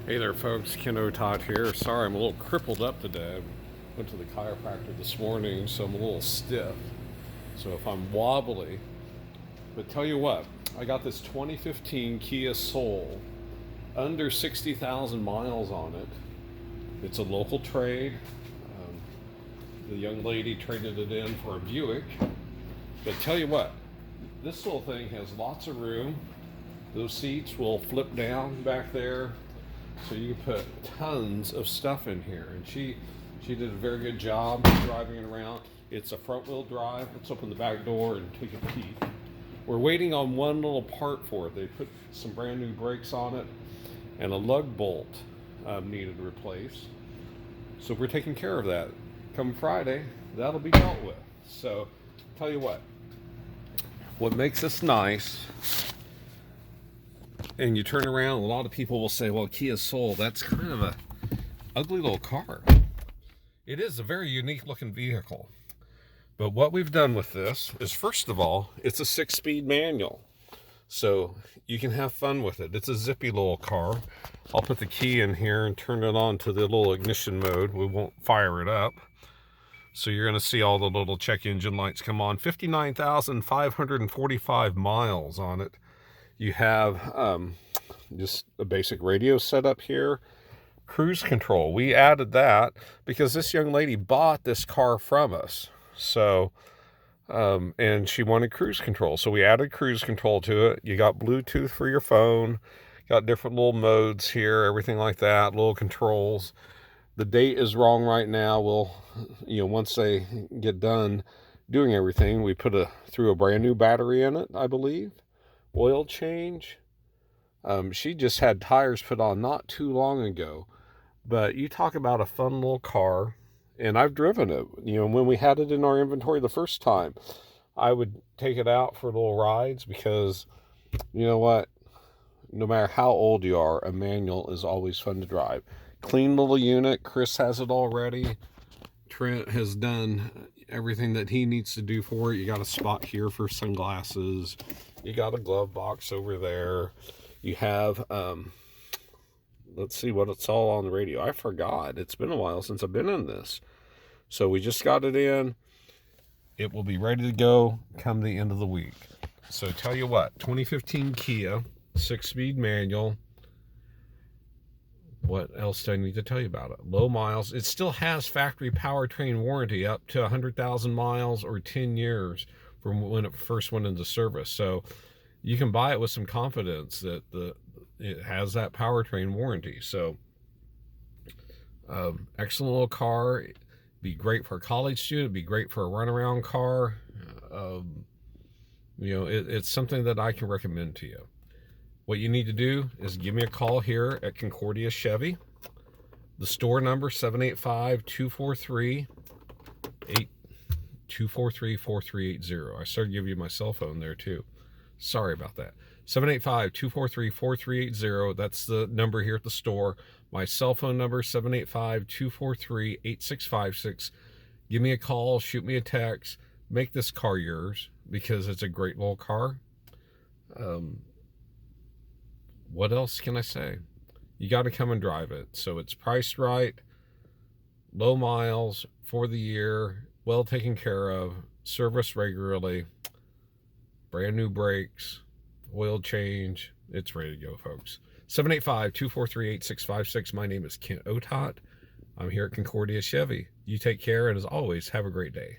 Hey there folks, Kent Otott here. Sorry I'm a little crippled up today. I went to the chiropractor this morning, so I'm a little stiff. So if I'm wobbly, but tell you what, I got this 2015 Kia Soul, under 60,000 miles on it. It's a local trade. The young lady traded it in for a Buick. But tell you what, this little thing has lots of room. Those seats will flip down back there. So you can put tons of stuff in here, and she did a very good job driving it around. It's a front wheel drive. Let's open the back door and take a peek. We're waiting on one little part for it. They put some brand new brakes on it, and a lug bolt needed replaced. So we're taking care of that. Come Friday, that'll be dealt with. So tell you what makes this nice. And you turn around, a lot of people will say, well, Kia Soul, that's kind of a ugly little car. It is a very unique looking vehicle. But what we've done with this is, first of all, it's a 6-speed manual. So you can have fun with it. It's a zippy little car. I'll put the key in here and turn it on to the little ignition mode. We won't fire it up. So you're going to see all the little check engine lights come on. 59,545 miles on it. You have just a basic radio setup here. Cruise control. We added that because this young lady bought this car from us. So, and she wanted cruise control. So we added cruise control to it. You got Bluetooth for your phone. Got different little modes here, everything like that, little controls. The date is wrong right now. We'll, once they get done doing everything, we threw a brand new battery in it, I believe. Oil change. She just had tires put on not too long ago. But you talk about a fun little car, and I've driven it. When we had it in our inventory the first time, I would take it out for little rides because, you know what? No matter how old you are, a manual is always fun to drive. Clean little unit. Chris has it already. Trent has done everything that he needs to do for it. You got a spot here for sunglasses. You got a glove box over there. You have, let's see what it's all on the radio. I forgot. It's been a while since I've been in this. So we just got it in. It will be ready to go come the end of the week. So tell you what, 2015 Kia, 6-speed manual. What else do I need to tell you about it? Low miles. It still has factory powertrain warranty up to 100,000 miles or 10 years from when it first went into service. So you can buy it with some confidence that it has that powertrain warranty. So excellent little car. Be great for a college student. Be great for a runaround car. It's something that I can recommend to you. What you need to do is give me a call here at Concordia Chevy. The store number 785-243-4380. I started giving you my cell phone there too. Sorry about that. 785-243-4380. That's the number here at the store. My cell phone number 785-243-8656. Give me a call, shoot me a text, make this car yours because it's a great little car. What else can I say? You got to come and drive it. So it's priced right, low miles for the year, well taken care of, serviced regularly, brand new brakes, oil change. It's ready to go, folks. 785-243-8656. My name is Kent Otott. I'm here at Concordia Chevy. You take care, and as always, have a great day.